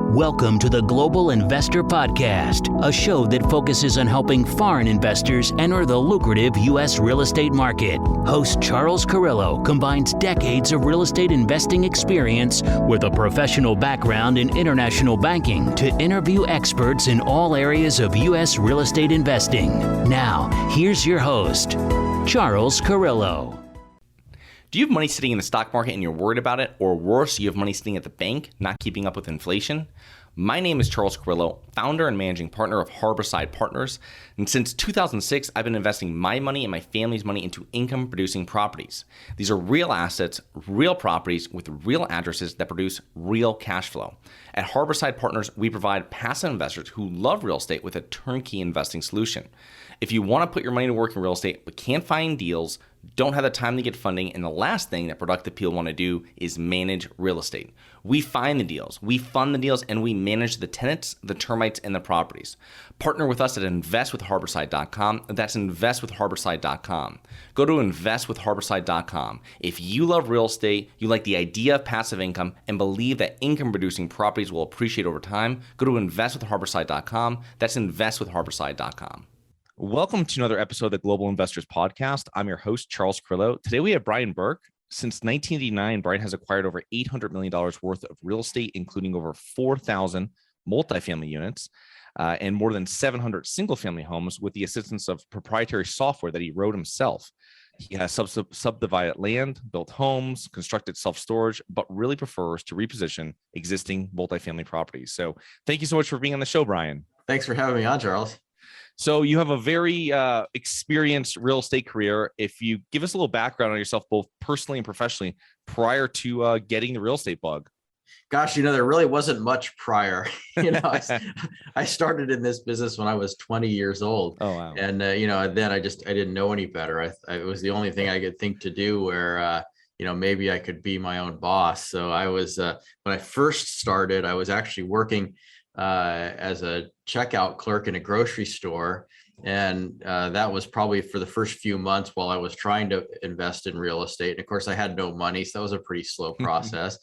Welcome to the Global Investor Podcast, a show that focuses on helping foreign investors enter the lucrative U.S. real estate market. Host Charles Carillo combines decades of real estate investing experience with a professional background in international banking to interview experts in all areas of U.S. real estate investing. Now, here's your host, Charles Carillo. Do you have money sitting in the stock market and you're worried about it? Or worse, you have money sitting at the bank, not keeping up with inflation? My name is Charles Carillo, founder and managing partner of Harborside Partners. And since 2006, I've been investing my money and my family's money into income-producing properties. These are real assets, real properties with real addresses that produce real cash flow. At Harborside Partners, we provide passive investors who love real estate with a turnkey investing solution. If you want to put your money to work in real estate but can't find deals, don't have the time to get funding, and the last thing that productive people want to do is manage real estate. We find the deals, we fund the deals, and we manage the tenants, the termites, and the properties. Partner with us at investwithharborside.com. That's investwithharborside.com. Go to investwithharborside.com. If you love real estate, you like the idea of passive income, and believe that income-producing properties will appreciate over time, go to investwithharborside.com. That's investwithharborside.com. Welcome to another episode of the Global Investors Podcast. I'm your host, Charles Carillo. Today we have Brian Burke. Since 1989, Brian has acquired over $800 million worth of real estate, including over 4,000 multifamily units and more than 700 single-family homes with the assistance of proprietary software that he wrote himself. He has subdivided land, built homes, constructed self-storage, but really prefers to reposition existing multifamily properties. So thank you so much for being on the show, Brian. Thanks for having me on, Charles. So you have a very experienced real estate career. If you give us a little background on yourself, both personally and professionally, prior to getting the real estate bug. Gosh, there really wasn't much prior. I started in this business when I was 20 years old. Oh, wow. And, then I didn't know any better. It was the only thing I could think to do where, maybe I could be my own boss. So I was, when I first started, I was actually working as a checkout clerk in a grocery store. And that was probably for the first few months while I was trying to invest in real estate. And of course, I had no money, so that was a pretty slow process.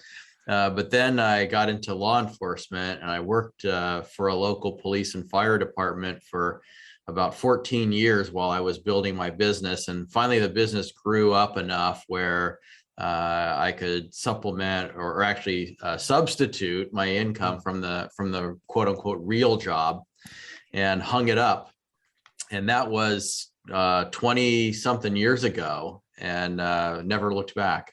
But then I got into law enforcement and I worked for a local police and fire department for about 14 years while I was building my business. And finally, the business grew up enough where I could supplement or actually substitute my income from the quote unquote real job, and hung it up. And that was 20 something years ago, and never looked back.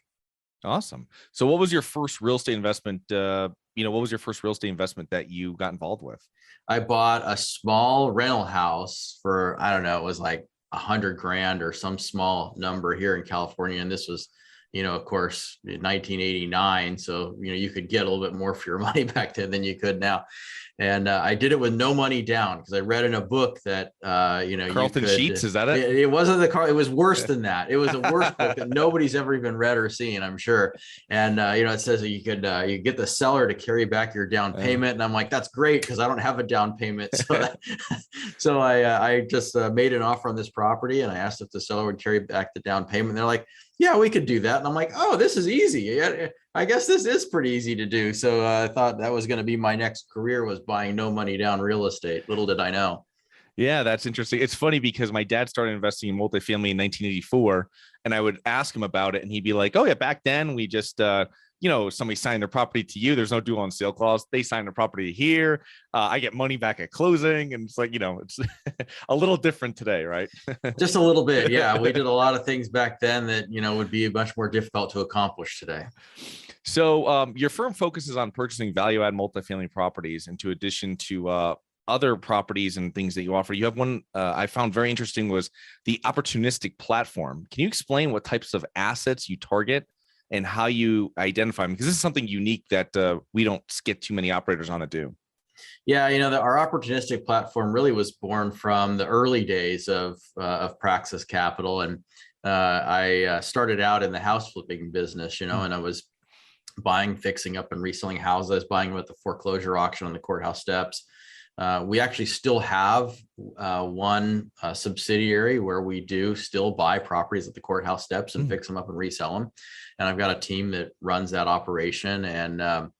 Awesome. So what was your first real estate investment? What was your first real estate investment that you got involved with? I bought a small rental house for, I don't know, it was like $100,000 or some small number here in California. And this was, of course, in 1989. So, you could get a little bit more for your money back then than you could now. And I did it with no money down because I read in a book that, Carlton Sheets, is that it? It wasn't it was worse than that. It was a worse book that nobody's ever even read or seen, I'm sure. And, it says that you get the seller to carry back your down payment. And I'm like, that's great because I don't have a down payment. So, I just made an offer on this property and I asked if the seller would carry back the down payment. And they're like, yeah, we could do that. And I'm like, oh, this is easy. I guess this is pretty easy to do. So I thought that was going to be my next career, was buying no money down real estate. Little did I know. Yeah, that's interesting. It's funny because my dad started investing in multifamily in 1984, and I would ask him about it, and he'd be like, oh yeah, back then we just, somebody signed their property to you. There's no due on sale clause. They signed their property here. I get money back at closing. And it's like, it's a little different today, right? Just a little bit. Yeah. We did a lot of things back then that, would be much more difficult to accomplish today. So your firm focuses on purchasing value-add multifamily properties, in addition to other properties and things that you offer. You have one I found very interesting, was the opportunistic platform. Can you explain what types of assets you target and how you identify them? Because this is something unique that we don't get too many operators on to do. Yeah, our opportunistic platform really was born from the early days of Praxis Capital. And I started out in the house flipping business, and I was buying, fixing up, and reselling houses, buying them at the foreclosure auction on the courthouse steps. We actually still have one subsidiary where we do still buy properties at the courthouse steps and fix them up and resell them. And I've got a team that runs that operation. And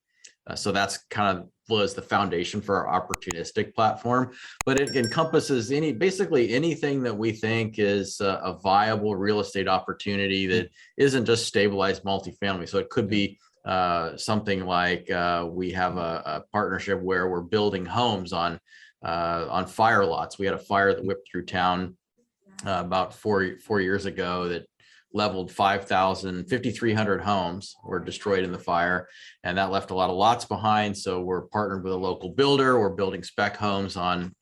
So that's kind of was the foundation for our opportunistic platform, but it encompasses basically anything that we think is a viable real estate opportunity that isn't just stabilized multifamily. So it could be something like we have a partnership where we're building homes on fire lots. We had a fire that whipped through town about four years ago that leveled 5,300 homes were destroyed in the fire, and that left a lot of lots behind. So we're partnered with a local builder. We're building spec homes on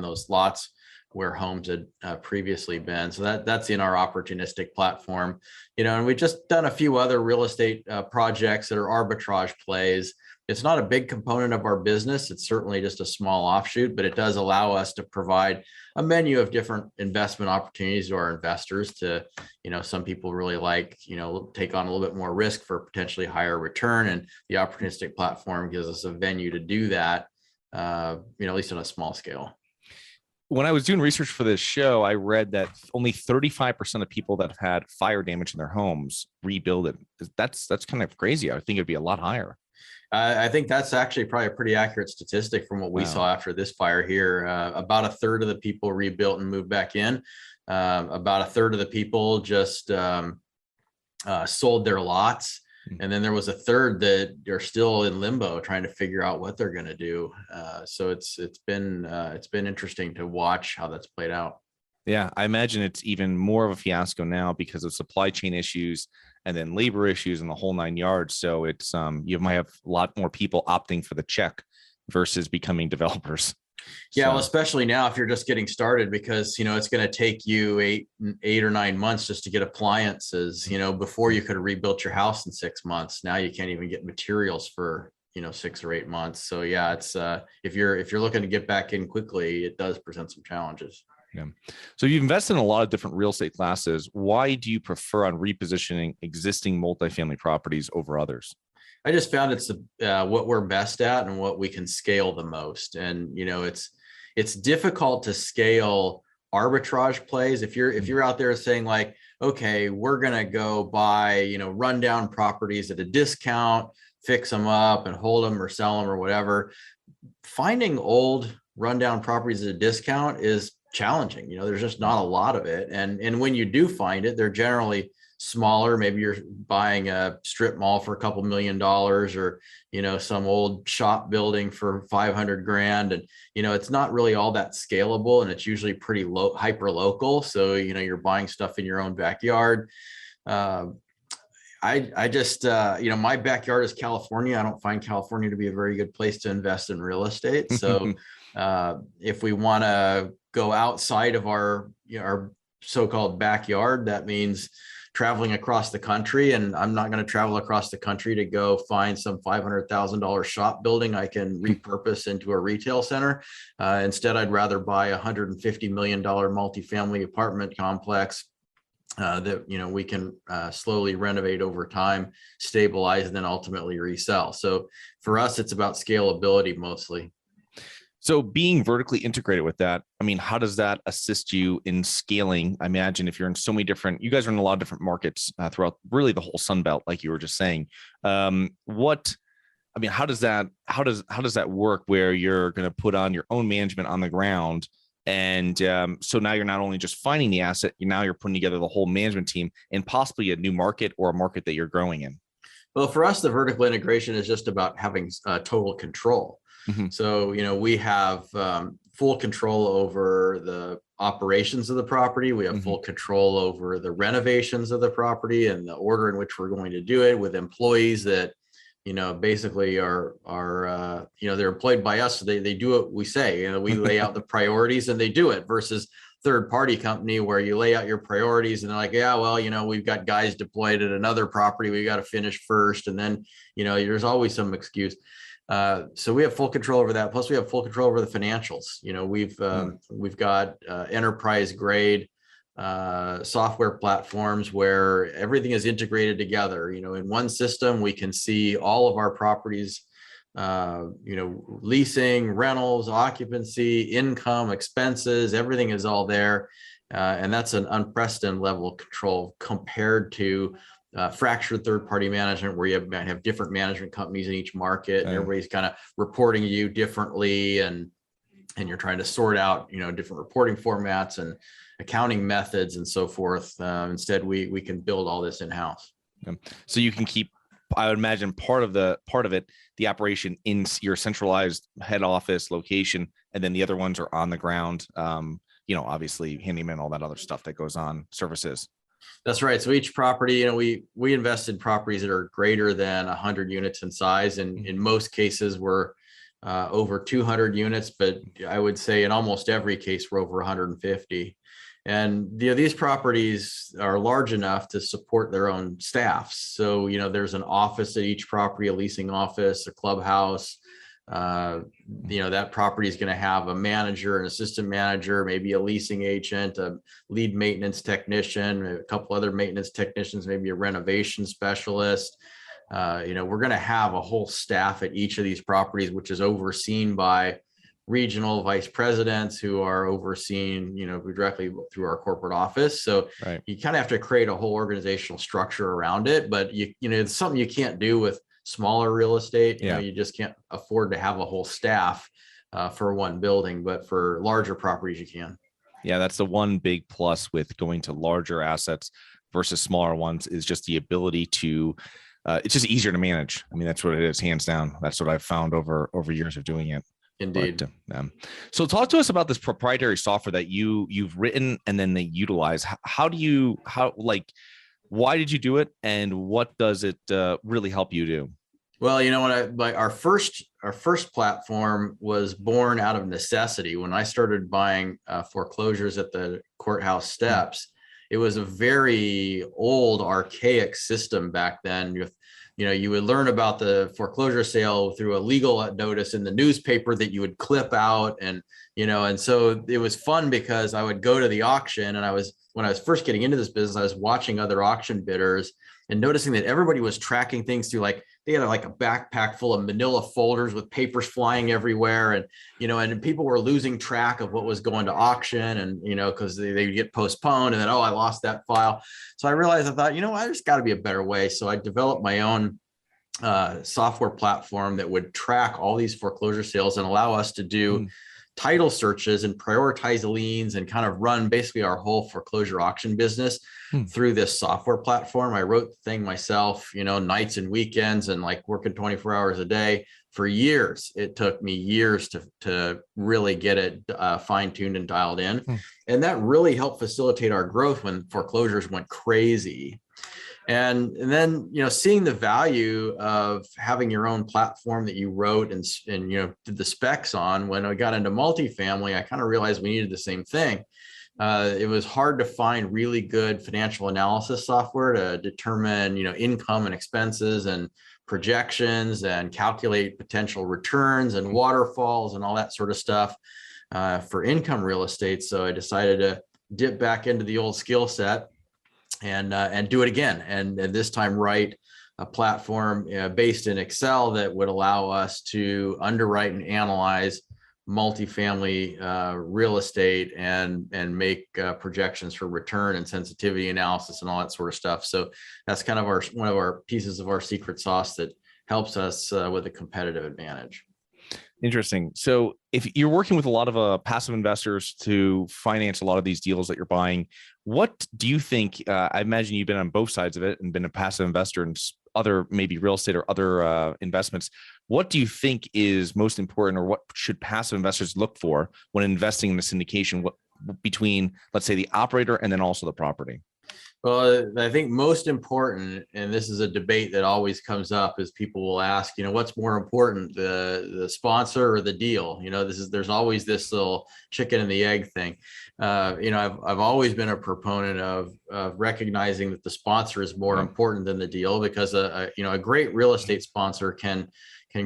those lots where homes had previously been. So that's in our opportunistic platform, and we've just done a few other real estate projects that are arbitrage plays. It's not a big component of our business. It's certainly just a small offshoot, but it does allow us to provide a menu of different investment opportunities to our investors to, some people really like, take on a little bit more risk for potentially higher return. And the opportunistic platform gives us a venue to do that, at least on a small scale. When I was doing research for this show, I read that only 35% of people that have had fire damage in their homes rebuild it. That's kind of crazy. I think it'd be a lot higher. I think that's actually probably a pretty accurate statistic from what we saw after this fire here. About a third of the people rebuilt and moved back in. About a third of the people just sold their lots. And then there was a third that are still in limbo trying to figure out what they're going to do. So it's been interesting to watch how that's played out. Yeah, I imagine it's even more of a fiasco now because of supply chain issues and then labor issues and the whole 9 yards. So it's you might have a lot more people opting for the check versus becoming developers. Yeah, well, especially now if you're just getting started, because it's going to take you eight or 9 months just to get appliances. Before you could have rebuilt your house in 6 months. Now you can't even get materials for 6 or 8 months. So yeah, it's if you're looking to get back in quickly, it does present some challenges. Yeah. So you've invested in a lot of different real estate classes. Why do you prefer on repositioning existing multifamily properties over others? I just found it's what we're best at and what we can scale the most. And it's difficult to scale arbitrage plays. If you're out there saying like, okay, we're gonna go buy rundown properties at a discount, fix them up and hold them or sell them or whatever. Finding old rundown properties at a discount is challenging. There's just not a lot of it. And when you do find it, they're generally smaller. Maybe you're buying a strip mall for a couple $1 million or, some old shop building for 500 grand. And, it's not really all that scalable, and it's usually pretty hyper local. So, you're buying stuff in your own backyard. I just, my backyard is California. I don't find California to be a very good place to invest in real estate. So if we want to go outside of our so-called backyard, that means traveling across the country. And I'm not going to travel across the country to go find some $500,000 shop building I can repurpose into a retail center. Instead, I'd rather buy a $150 million multifamily apartment complex that we can slowly renovate over time, stabilize, and then ultimately resell. So for us, it's about scalability mostly. So being vertically integrated with that, how does that assist you in scaling? I imagine if you're in so many you guys are in a lot of different markets throughout really the whole Sun Belt, like you were just saying. How does that work where you're going to put on your own management on the ground? And so now you're not only just finding the asset, you're putting together the whole management team and possibly a new market or a market that you're growing in. Well, for us, the vertical integration is just about having total control. Mm-hmm. So, we have full control over the operations of the property. We have full control over the renovations of the property and the order in which we're going to do it, with employees that, basically are they're employed by us. So they do what we say. We lay out the priorities and they do it, versus third-party company where you lay out your priorities and they're like, yeah, well, we've got guys deployed at another property. We got to finish first. And then, there's always some excuse. So we have full control over that. Plus we have full control over the financials. We've got enterprise grade software platforms where everything is integrated together. In one system, we can see all of our properties, leasing, rentals, occupancy, income, expenses, everything is all there. And that's an unprecedented level of control compared to fractured third-party management, where you might have different management companies in each market, and everybody's kind of reporting you differently, and you're trying to sort out, different reporting formats and accounting methods and so forth. Instead, we can build all this in-house. So you can keep, I would imagine, part of it, the operation in your centralized head office location, and then the other ones are on the ground. Obviously handyman, all that other stuff that goes on, services. That's right. So each property, we invest in properties that are greater than 100 units in size, and in most cases we're over 200 units, but I would say in almost every case we're over 150. And these properties are large enough to support their own staffs. So there's an office at each property, a leasing office, a clubhouse. That property is going to have a manager, an assistant manager, maybe a leasing agent, a lead maintenance technician, a couple other maintenance technicians, maybe a renovation specialist. We're going to have a whole staff at each of these properties, which is overseen by regional vice presidents who are overseen, directly through our corporate office. So You kind of have to create a whole organizational structure around it, but it's something you can't do with smaller real estate. You just can't afford to have a whole staff for one building, but for larger properties you can. Yeah, that's the one big plus with going to larger assets versus smaller ones, is just the ability to it's just easier to manage. I mean, that's what it is, hands down. That's what I've found over years of doing it. Indeed. But, so talk to us about this proprietary software that you've written and then they utilize. Why did you do it, and what does it really help you do? Well, our first platform was born out of necessity. When I started buying foreclosures at the courthouse steps, it was a very old, archaic system back then. You would learn about the foreclosure sale through a legal notice in the newspaper that you would clip out, and so it was fun because I would go to the auction, and when I was first getting into this business, I was watching other auction bidders and noticing that everybody was tracking things through, they had a backpack full of manila folders with papers flying everywhere. And people were losing track of what was going to auction, and, because they would get postponed, and then, I lost that file. So I realized, I thought, there's got to be a better way. So I developed my own software platform that would track all these foreclosure sales and allow us to do title searches and prioritize liens and kind of run basically our whole foreclosure auction business through this software platform. I wrote the thing myself, nights and weekends, and working 24 hours a day for years. It took me years to really get it fine-tuned and dialed in. And that really helped facilitate our growth when foreclosures went crazy. And then, seeing the value of having your own platform that you wrote and did the specs on, when I got into multifamily, I kind of realized we needed the same thing. It was hard to find really good financial analysis software to determine, income and expenses and projections and calculate potential returns and waterfalls and all that sort of stuff for income real estate. So I decided to dip back into the old skill set and do it again. And this time write a platform based in Excel that would allow us to underwrite and analyze multifamily real estate and make projections for return and sensitivity analysis and all that sort of stuff. So that's kind of one of our pieces of our secret sauce that helps us with a competitive advantage. Interesting. So if you're working with a lot of passive investors to finance a lot of these deals that you're buying, what do you think? I imagine you've been on both sides of it and been a passive investor in other maybe real estate or other investments. What do you think is most important, or what should passive investors look for when investing in the syndication between, let's say, the operator and then also the property? Well, I think most important, and this is a debate that always comes up, is people will ask, what's more important, the sponsor or the deal? There's always this little chicken and the egg thing. I've always been a proponent of recognizing that the sponsor is more important than the deal, because a great real estate sponsor can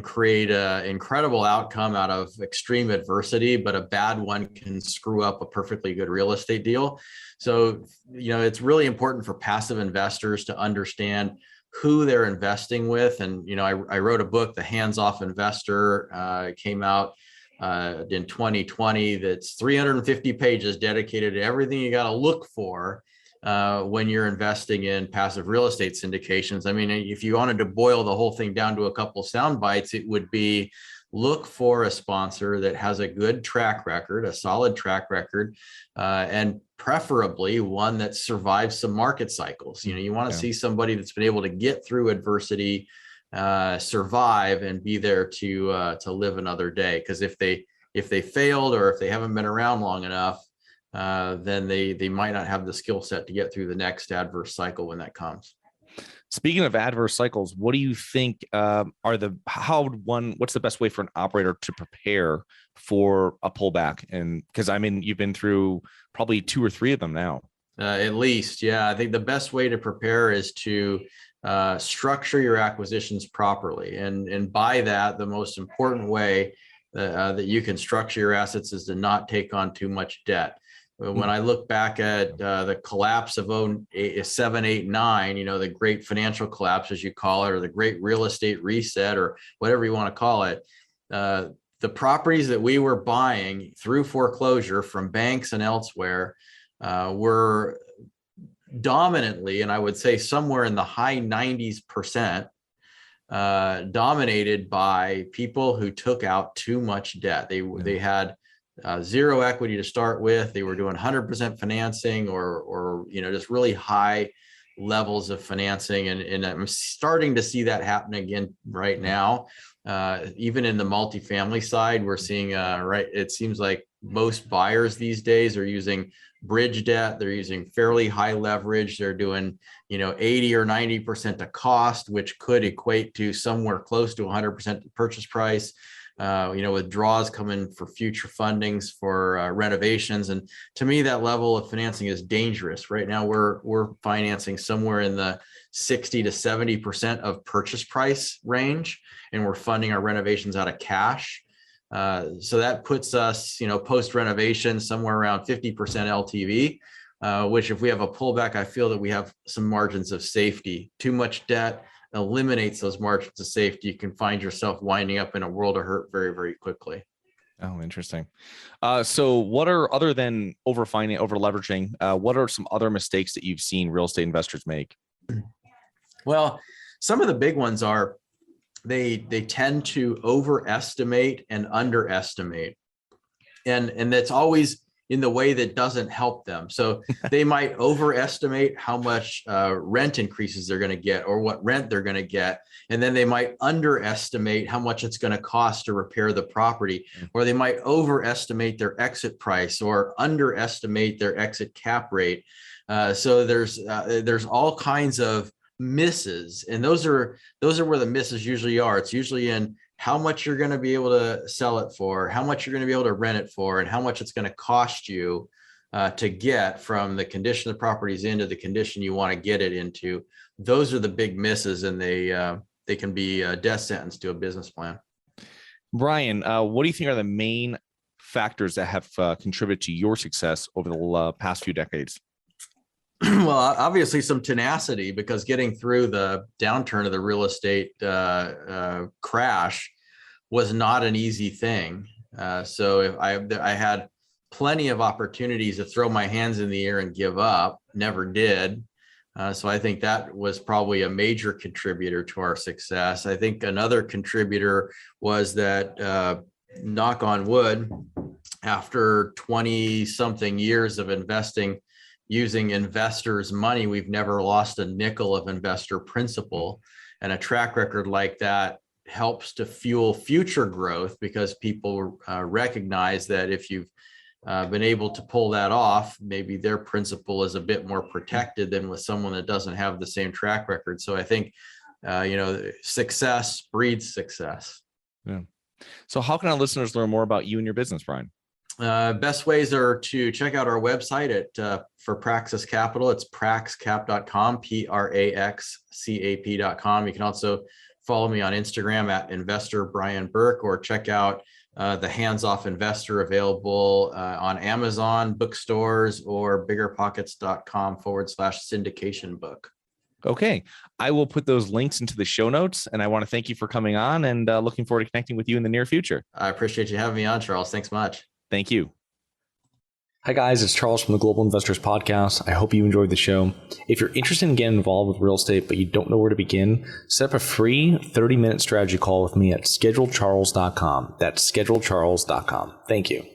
create an incredible outcome out of extreme adversity, but a bad one can screw up a perfectly good real estate deal. So, it's really important for passive investors to understand who they're investing with. And, I wrote a book, The Hands-Off Investor, came out in 2020. That's 350 pages dedicated to everything you got to look for when you're investing in passive real estate syndications. I mean, if you wanted to boil the whole thing down to a couple sound bites, it would be look for a sponsor that has a good track record, a solid track record, and preferably one that survives some market cycles. You want to see somebody that's been able to get through adversity, survive, and be there to live another day. Because if they failed, or if they haven't been around long enough, then they might not have the skill set to get through the next adverse cycle when that comes. Speaking of adverse cycles, what do you think what's the best way for an operator to prepare for a pullback? And because you've been through probably 2 or 3 of them now. At least, yeah. I think the best way to prepare is to structure your acquisitions properly. And by that, the most important way that you can structure your assets is to not take on too much debt. When I look back at the collapse of 07, 8, 9, the great financial collapse, as you call it, or the great real estate reset, or whatever you want to call it, the properties that we were buying through foreclosure from banks and elsewhere were dominantly, and I would say somewhere in the high 90s%, dominated by people who took out too much debt. They had zero equity to start with. They were doing 100% financing, or just really high levels of financing. And I'm starting to see that happen again right now. Even in the multifamily side, we're seeing, it seems like most buyers these days are using bridge debt. They're using fairly high leverage. They're doing, 80 or 90% to cost, which could equate to somewhere close to 100% purchase price. With draws coming for future fundings for renovations. And to me, that level of financing is dangerous. Right now, we're financing somewhere in the 60 to 70% of purchase price range, and we're funding our renovations out of cash. So that puts us, post renovation, somewhere around 50% LTV, which if we have a pullback, I feel that we have some margins of safety. Too much debt eliminates those margins of safety. You can find yourself winding up in a world of hurt very, very quickly. Oh, interesting. So what are, other than over leveraging, what are some other mistakes that you've seen real estate investors make? Well, some of the big ones are they tend to overestimate and underestimate. And that's always in the way that doesn't help them. So they might overestimate how much rent increases they're going to get, or what rent they're going to get. And then they might underestimate how much it's going to cost to repair the property, or they might overestimate their exit price or underestimate their exit cap rate. So there's all kinds of misses, and those are where the misses usually are. It's usually in how much you're going to be able to sell it for, how much you're going to be able to rent it for, and how much it's going to cost you to get from the condition the property's into the condition you want to get it into. Those are the big misses, and they can be a death sentence to a business plan. Brian, what do you think are the main factors that have contributed to your success over the past few decades? Well, obviously some tenacity, because getting through the downturn of the real estate crash was not an easy thing. So if I had plenty of opportunities to throw my hands in the air and give up, never did. So I think that was probably a major contributor to our success. I think another contributor was that, knock on wood, after 20 something years of investing using investors' money, we've never lost a nickel of investor principal. And a track record like that helps to fuel future growth, because people recognize that if you've been able to pull that off, maybe their principal is a bit more protected than with someone that doesn't have the same track record. So I think, success breeds success. Yeah. So how can our listeners learn more about you and your business, Brian? Best ways are to check out our website for Praxis Capital. It's praxcap.com, praxcap.com. You can also follow me on Instagram at Investor Brian Burke, or check out the Hands-Off Investor, available on Amazon, bookstores, or biggerpockets.com/syndication book. Okay. I will put those links into the show notes, and I want to thank you for coming on, and looking forward to connecting with you in the near future. I appreciate you having me on, Charles. Thanks much. Thank you. Hi guys, it's Charles from the Global Investors Podcast. I hope you enjoyed the show. If you're interested in getting involved with real estate but you don't know where to begin, set up a free 30-minute strategy call with me at schedulecharles.com. That's schedulecharles.com. Thank you.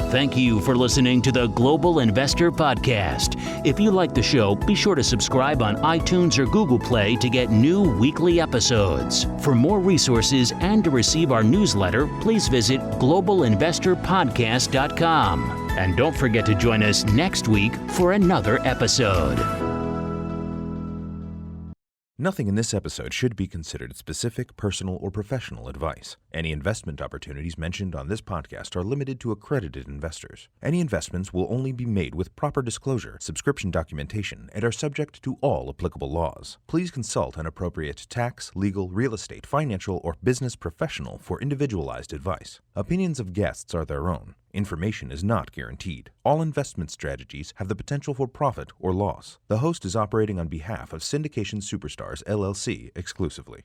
Thank you for listening to the Global Investor Podcast. If you like the show, be sure to subscribe on iTunes or Google Play to get new weekly episodes. For more resources and to receive our newsletter, please visit globalinvestorpodcast.com. And don't forget to join us next week for another episode. Nothing in this episode should be considered specific, personal, or professional advice. Any investment opportunities mentioned on this podcast are limited to accredited investors. Any investments will only be made with proper disclosure, subscription documentation, and are subject to all applicable laws. Please consult an appropriate tax, legal, real estate, financial, or business professional for individualized advice. Opinions of guests are their own. Information is not guaranteed. All investment strategies have the potential for profit or loss. The host is operating on behalf of Syndication Superstars LLC exclusively.